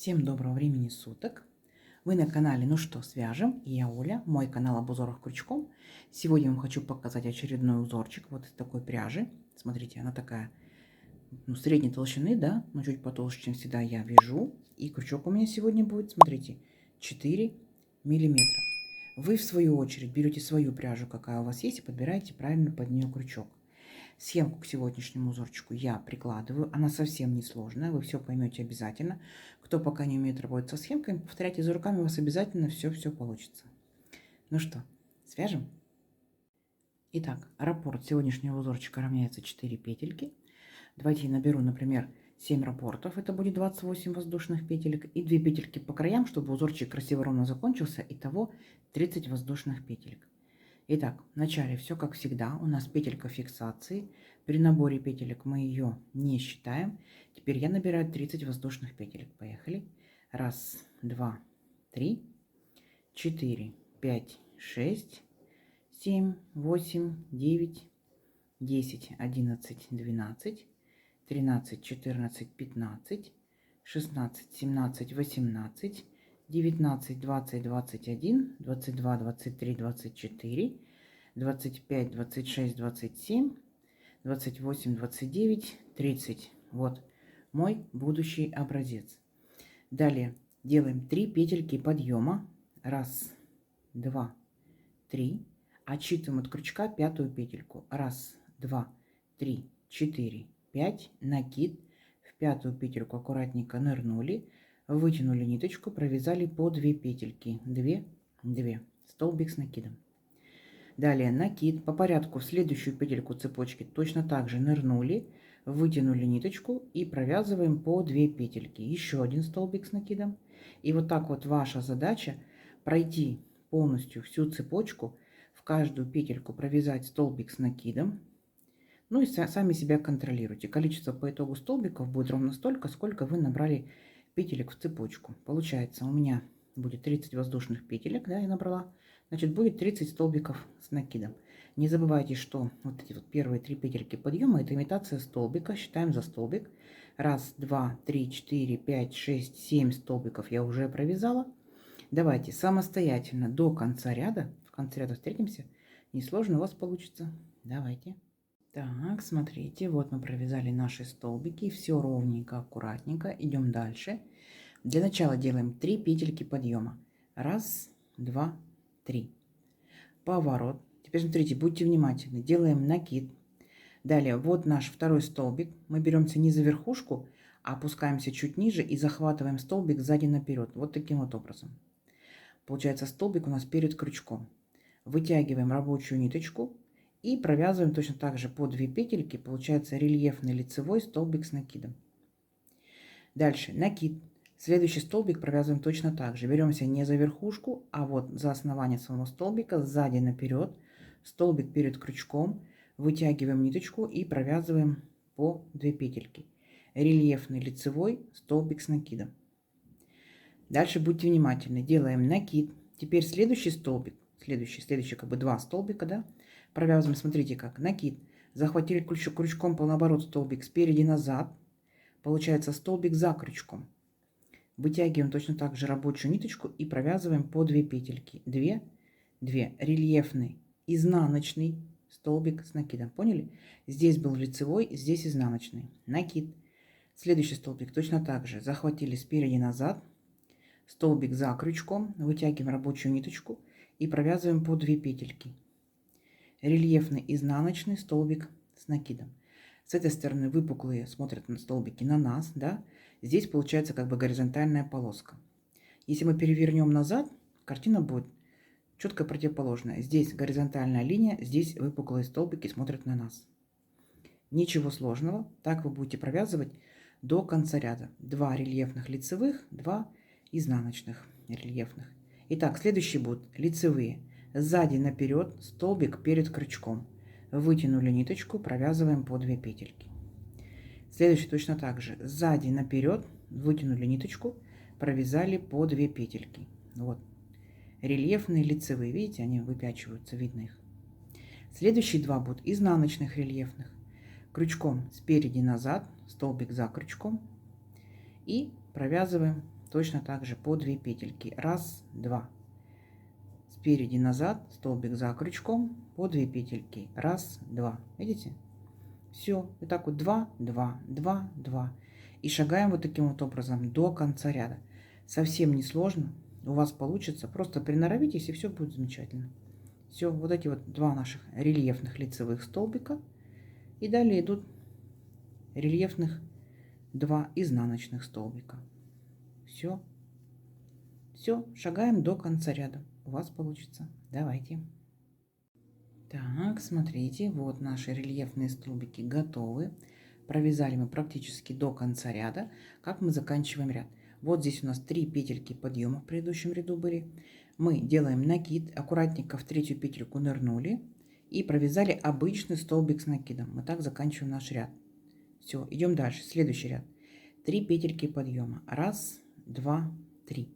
Всем доброго времени суток! Вы на канале «Ну что, свяжем?» И я Оля, мой канал об узорах крючком. Сегодня я вам хочу показать очередной узорчик вот из такой пряжи. Смотрите, она такая, средней толщины, да, но чуть потолще, чем всегда я вяжу. И крючок у меня сегодня будет, смотрите, 4 миллиметра. Вы в свою очередь берете свою пряжу, какая у вас есть, и подбираете правильно под нее крючок. Схемку к сегодняшнему узорчику я прикладываю. Она совсем не сложная, вы все поймете обязательно. Кто пока не умеет работать со схемками, повторяйте за руками, у вас обязательно все получится. Ну что, свяжем? Итак, раппорт сегодняшнего узорчика равняется 4 петельки. Давайте я наберу, например, 7 раппортов, это будет 28 воздушных петелек, и 2 петельки по краям, чтобы узорчик красиво ровно закончился, итого 30 воздушных петелек. Итак, вначале все как всегда, у нас петелька фиксации. При наборе петелек мы ее не считаем. Теперь я набираю 30 воздушных петелек. Поехали. 1, 2, 3, 4, 5, 6, 7, 8, 9, 10, 11, 12, 13, 14, 15, 16, 17, 18, 19, 20, 21, 22, 23, 24, 25, 26, 27, 28, 29, 30. Вот мой будущий образец. Далее делаем 3 петельки подъема. 1, 2, 3. Отсчитываем от крючка 5-ю петельку. 1, 2, 3, 4, 5. Накид. В 5-ю петельку аккуратненько нырнули. Вытянули ниточку, провязали по 2 петельки. 2, 2. Столбик с накидом. Далее накид. По порядку в следующую петельку цепочки точно так же нырнули, вытянули ниточку и провязываем по 2 петельки. Еще один столбик с накидом. И вот так вот ваша задача пройти полностью всю цепочку, в каждую петельку провязать столбик с накидом. Ну и сами себя контролируйте. Количество по итогу столбиков будет ровно столько, сколько вы набрали петелек в цепочку. Получается, у меня будет 30 воздушных петелек, да, я набрала. Значит, будет 30 столбиков с накидом. Не забывайте, что вот эти вот первые 3 петельки подъема — это имитация столбика. Считаем за столбик. 1, 2, 3, 4, 5, 6, 7 столбиков я уже провязала. Давайте самостоятельно до конца ряда. В конце ряда встретимся. Несложно у вас получится. Давайте. Так, смотрите, вот мы провязали наши столбики, все ровненько, аккуратненько. Идем дальше. Для начала делаем 3 петельки подъема. 1, 2, 3. Поворот. Теперь смотрите, будьте внимательны. Делаем накид. Далее, вот наш второй столбик. Мы беремся не за верхушку, а опускаемся чуть ниже и захватываем столбик сзади наперед. Вот таким вот образом. Получается, столбик у нас перед крючком. Вытягиваем рабочую ниточку и провязываем точно так же по 2 петельки. Получается рельефный лицевой столбик с накидом. Дальше накид. Следующий столбик провязываем точно так же. Беремся не за верхушку, а вот за основание самого столбика, сзади наперед. Столбик перед крючком. Вытягиваем ниточку и провязываем по 2 петельки. Рельефный лицевой столбик с накидом. Дальше будьте внимательны. Делаем накид. Теперь следующий столбик. Следующий как бы 2 столбика, да? Провязываем, смотрите как. Накид. Захватили крючком по наоборот столбик спереди назад. Получается столбик за крючком. Вытягиваем точно так же рабочую ниточку и провязываем по 2 петельки. 2, 2. Рельефный изнаночный столбик с накидом. Поняли? Здесь был лицевой, здесь изнаночный. Накид. Следующий столбик точно так же. Захватили спереди назад. Столбик за крючком. Вытягиваем рабочую ниточку и провязываем по 2 петельки. Рельефный изнаночный столбик с накидом. С этой стороны выпуклые смотрят на столбики на нас, да? Здесь получается как бы горизонтальная полоска. Если мы перевернем назад, картина будет четко противоположная. Здесь горизонтальная линия, здесь выпуклые столбики смотрят на нас. Ничего сложного. Так вы будете провязывать до конца ряда. 2 рельефных лицевых, 2 изнаночных рельефных. Итак, следующие будут лицевые. Сзади наперед, столбик перед крючком. Вытянули ниточку, провязываем по 2 петельки. Следующий точно так же. Сзади наперед, вытянули ниточку, провязали по 2 петельки. Вот. Рельефные лицевые, видите, они выпячиваются, видно их. Следующие 2 будут изнаночных рельефных. Крючком спереди назад, столбик за крючком. И провязываем точно так же по 2 петельки. Раз, два. Спереди назад, столбик за крючком, по 2 петельки. Раз, два. Видите? Все. Вот так вот 2, 2, 2, 2. И шагаем вот таким вот образом до конца ряда. Совсем не сложно. У вас получится. Просто приноровитесь, и все будет замечательно. Все. Вот эти вот два наших рельефных лицевых столбика. И далее идут рельефных 2 изнаночных столбика. Все. Все. Шагаем до конца ряда. У вас получится. Давайте. Так, смотрите, вот наши рельефные столбики готовы. Провязали мы практически до конца ряда. Как мы заканчиваем ряд? Вот здесь у нас 3 петельки подъема в предыдущем ряду были. Мы делаем накид, аккуратненько в третью петельку нырнули и провязали обычный столбик с накидом. Мы так заканчиваем наш ряд. Все, идем дальше. Следующий ряд. 3 петельки подъема. Раз, два, три.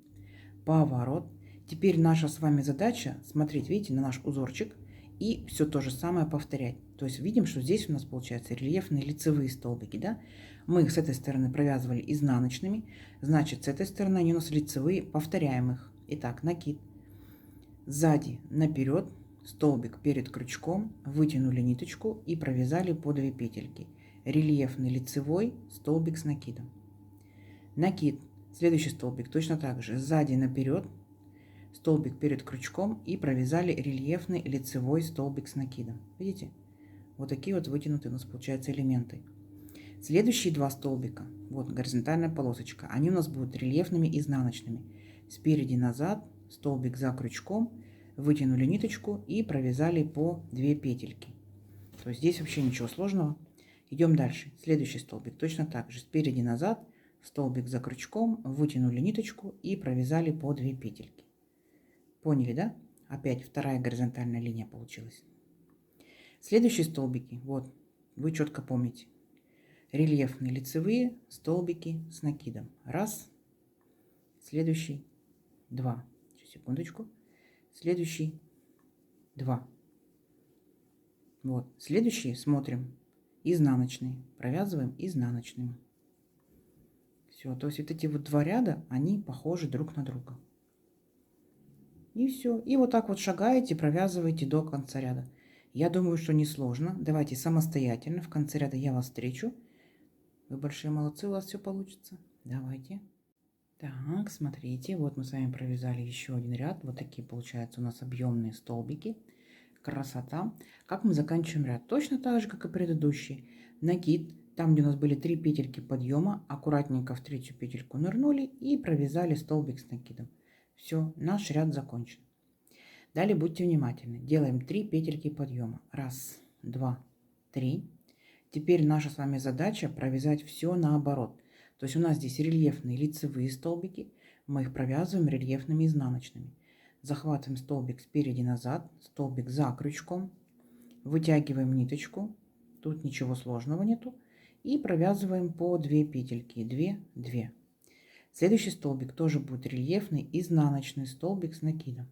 Поворот. Теперь наша с вами задача смотреть, видите, на наш узорчик и все то же самое повторять. То есть видим, что здесь у нас получается рельефные лицевые столбики, да? Мы их с этой стороны провязывали изнаночными, значит, с этой стороны они у нас лицевые, повторяем их. Итак, накид. Сзади наперед, столбик перед крючком, вытянули ниточку и провязали по 2 петельки. Рельефный лицевой столбик с накидом. Накид. Следующий столбик точно так же. Сзади наперед, столбик перед крючком и провязали рельефный лицевой столбик с накидом. Видите? Вот такие вот вытянутые у нас получаются элементы. Следующие два столбика, вот горизонтальная полосочка, они у нас будут рельефными изнаночными. Спереди назад, столбик за крючком, вытянули ниточку и провязали по 2 петельки. То есть здесь вообще ничего сложного. Идем дальше. Следующий столбик точно так же. Спереди назад, столбик за крючком, вытянули ниточку и провязали по 2 петельки. Поняли, да? Опять вторая горизонтальная линия получилась. Следующие столбики, вот, вы четко помните. Рельефные лицевые столбики с накидом. Раз. Следующий. Два. Сейчас, секундочку. Следующий. Два. Вот. Следующие смотрим. Изнаночные. Провязываем изнаночными. Все. То есть вот эти вот два ряда, они похожи друг на друга. И все. И вот так вот шагаете, провязываете до конца ряда. Я думаю, что несложно. Давайте самостоятельно. В конце ряда я вас встречу. Вы большие молодцы, у вас все получится. Давайте. Так, смотрите, вот мы с вами провязали еще один ряд. Вот такие получаются у нас объемные столбики. Красота. Как мы заканчиваем ряд? Точно так же, как и предыдущий. Накид. Там, где у нас были 3 петельки подъема, аккуратненько в третью петельку нырнули и провязали столбик с накидом. Все, наш ряд закончен. Далее будьте внимательны. Делаем 3 петельки подъема. Раз, два, три. Теперь наша с вами задача провязать все наоборот. То есть у нас здесь рельефные лицевые столбики. Мы их провязываем рельефными изнаночными. Захватываем столбик спереди назад, столбик за крючком. Вытягиваем ниточку. Тут ничего сложного нету. И провязываем по 2 петельки. 2, 2. Следующий столбик тоже будет рельефный изнаночный столбик с накидом.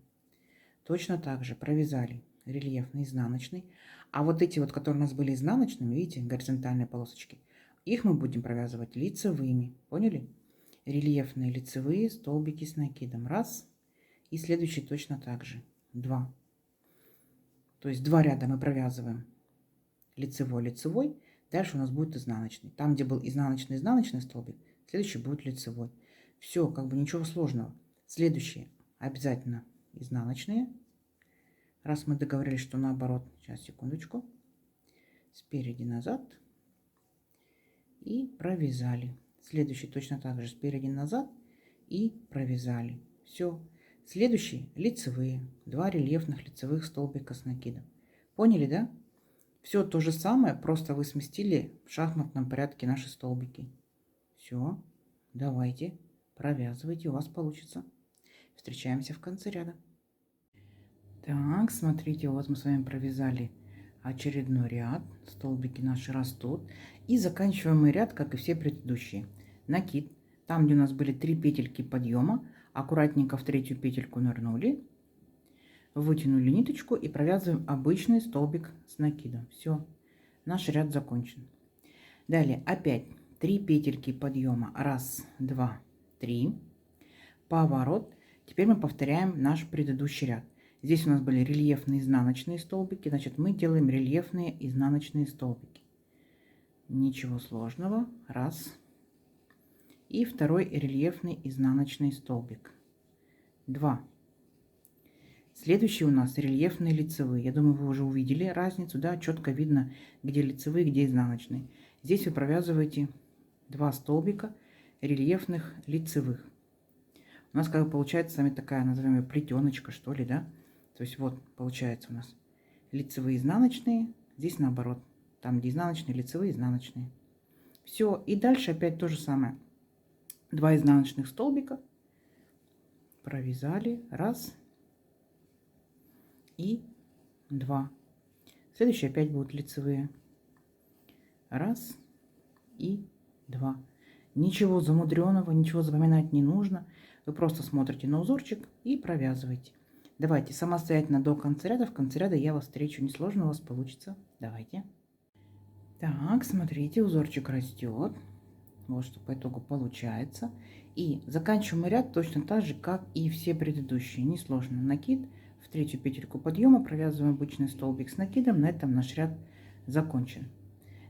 Точно так же провязали рельефный изнаночный. А вот эти вот, которые у нас были изнаночными, видите, горизонтальные полосочки, их мы будем провязывать лицевыми. Поняли? Рельефные лицевые столбики с накидом. Раз. И следующий точно так же. Два. То есть два ряда мы провязываем лицевой-лицевой. Дальше у нас будет изнаночный. Там, где был изнаночный-изнаночный столбик, следующий будет лицевой. Все, как бы ничего сложного. Следующие обязательно изнаночные. Раз мы договорились, что наоборот. Сейчас, секундочку. Спереди назад. И провязали. Следующий точно так же спереди назад. И провязали. Все. Следующие лицевые. Два рельефных лицевых столбика с накидом. Поняли, да? Все то же самое, просто вы сместили в шахматном порядке наши столбики. Все. Давайте. Провязывайте, у вас получится. Встречаемся в конце ряда. Так, смотрите, вот мы с вами провязали очередной ряд. Столбики наши растут. И заканчиваем мы ряд, как и все предыдущие. Накид. Там, где у нас были 3 петельки подъема, аккуратненько в третью петельку нырнули. Вытянули ниточку и провязываем обычный столбик с накидом. Все, наш ряд закончен. Далее опять 3 петельки подъема. Раз, два, три. поворот. Теперь мы повторяем наш предыдущий ряд. Здесь у нас были рельефные изнаночные столбики, значит мы делаем рельефные изнаночные столбики. Ничего сложного. Раз. И второй рельефный изнаночный столбик. 2. Следующий у нас рельефные лицевые. Я думаю, вы уже увидели разницу, да, четко видно, где лицевые, где изнаночные. Здесь вы провязываете 2 столбика рельефных лицевых. У нас как бы получается с вами такая, назовем ее плетеночка, что ли, да? То есть вот получается у нас лицевые, изнаночные, здесь наоборот. Там, где изнаночные, лицевые, изнаночные. Все, и дальше опять то же самое. 2 изнаночных столбика провязали, раз и 2. Следующие опять будут лицевые, раз и 2. Ничего замудренного, ничего запоминать не нужно. Вы просто смотрите на узорчик и провязываете. Давайте самостоятельно до конца ряда. В конце ряда я вас встречу. Несложно у вас получится. Давайте. Так, смотрите, узорчик растет. Вот что по итогу получается. И заканчиваем ряд точно так же, как и все предыдущие. Несложно. Накид. В третью петельку подъема провязываем обычный столбик с накидом. На этом наш ряд закончен.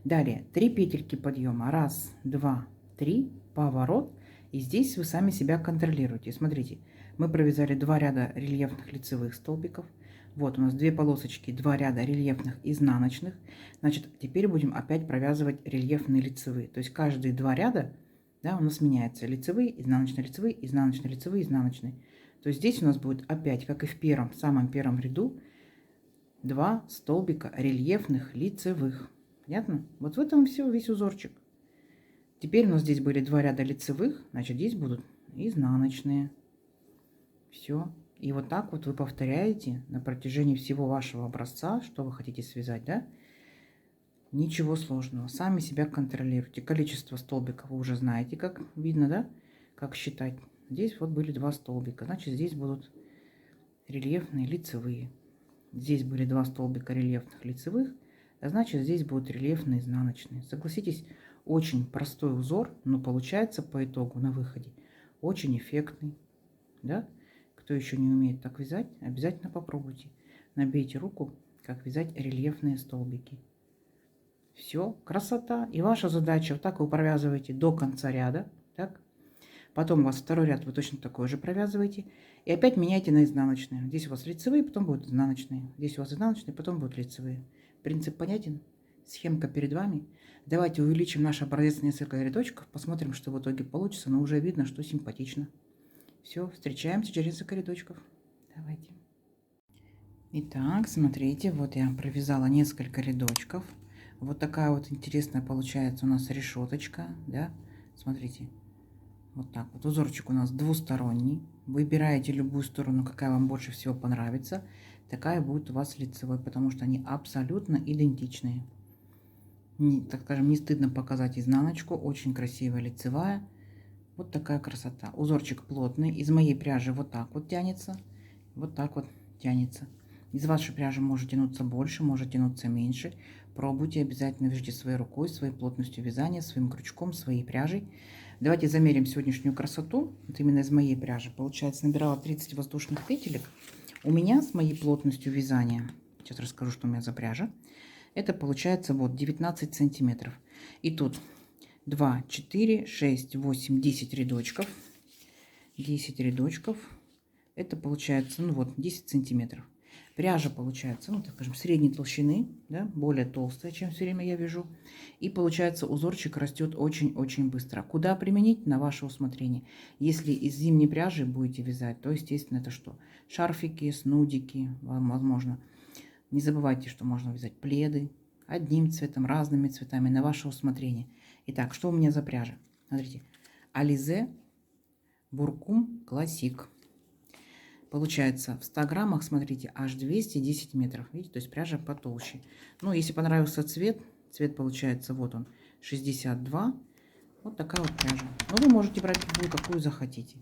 Далее 3 петельки подъема. 1, 2, 3. Поворот. И здесь вы сами себя контролируете. Смотрите, мы провязали 2 ряда рельефных лицевых столбиков. Вот у нас 2 полосочки, 2 ряда рельефных изнаночных. Значит, теперь будем опять провязывать рельефные лицевые. То есть каждые 2 ряда, да, у нас меняется лицевые, изнаночные, лицевые, изнаночные, лицевые, изнаночные. То есть здесь у нас будет опять, как и в первом, самом первом ряду, 2 столбика рельефных лицевых. Понятно? Вот в этом все, весь узорчик. Теперь у нас здесь были 2 ряда лицевых, значит здесь будут изнаночные. Все. И вот так вот вы повторяете на протяжении всего вашего образца, что вы хотите связать, да? Ничего сложного. Сами себя контролируйте. Количество столбиков вы уже знаете, как видно, да? Как считать. Здесь вот были 2 столбика, значит здесь будут рельефные лицевые. Здесь были 2 столбика рельефных лицевых, а значит здесь будут рельефные изнаночные. Согласитесь, очень простой узор, но получается по итогу на выходе очень эффектный, да? Кто еще не умеет так вязать, обязательно попробуйте. Набейте руку, как вязать рельефные столбики. Все, красота. И ваша задача, вот так вы провязываете до конца ряда, так? Потом у вас второй ряд вы точно такой же провязываете. И опять меняйте на изнаночные. Здесь у вас лицевые, потом будут изнаночные. Здесь у вас изнаночные, потом будут лицевые. Принцип понятен? Схемка перед вами. Давайте увеличим наш образец на несколько рядочков. Посмотрим, что в итоге получится. Но уже видно, что симпатично. Все, встречаемся через несколько рядочков. Давайте. Итак, смотрите, вот я провязала несколько рядочков. Вот такая вот интересная получается у нас решеточка, да? Смотрите. Вот так вот. Узорчик у нас двусторонний. Выбираете любую сторону, какая вам больше всего понравится. Такая будет у вас лицевой, потому что они абсолютно идентичные. Так скажем, не стыдно показать изнаночку. Очень красивая лицевая. Вот такая красота. Узорчик плотный. Из моей пряжи вот так вот тянется. Вот так вот тянется. Из вашей пряжи может тянуться больше, может тянуться меньше. Пробуйте, обязательно вяжите своей рукой, своей плотностью вязания, своим крючком, своей пряжей. Давайте замерим сегодняшнюю красоту. Вот именно из моей пряжи. Получается, набирала 30 воздушных петелек. У меня с моей плотностью вязания, сейчас расскажу, что у меня за пряжа. Это получается вот 19 сантиметров. И тут 2, 4, 6, 8, 10 рядочков. 10 рядочков. Это получается, ну вот, 10 сантиметров. Пряжа получается, ну, так скажем, средней толщины, да, более толстая, чем все время я вяжу. И получается, узорчик растет очень-очень быстро. Куда применить? На ваше усмотрение. Если из зимней пряжи будете вязать, то, естественно, это что? Шарфики, снудики, возможно. Не забывайте, что можно вязать пледы одним цветом, разными цветами, на ваше усмотрение. Итак, что у меня за пряжа? Смотрите, Alize Буркум Классик. Получается, в 100 граммах, смотрите, аж 210 метров. Видите, то есть пряжа потолще. Ну, если понравился цвет, цвет получается, вот он, 62. Вот такая вот пряжа. Но вы можете брать любую, какую захотите.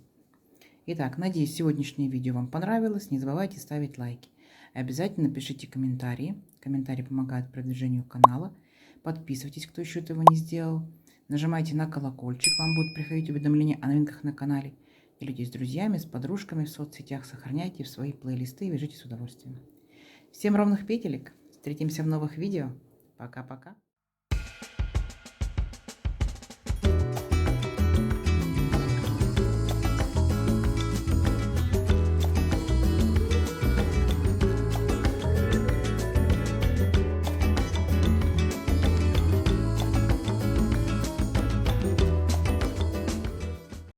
Итак, надеюсь, сегодняшнее видео вам понравилось. Не забывайте ставить лайки. Обязательно пишите комментарии. Комментарии помогают продвижению канала. Подписывайтесь, кто еще этого не сделал. Нажимайте на колокольчик, вам будут приходить уведомления о новинках на канале. Делитесь с друзьями, с подружками в соцсетях, сохраняйте в свои плейлисты и вяжите с удовольствием. Всем ровных петелек. Встретимся в новых видео. Пока-пока.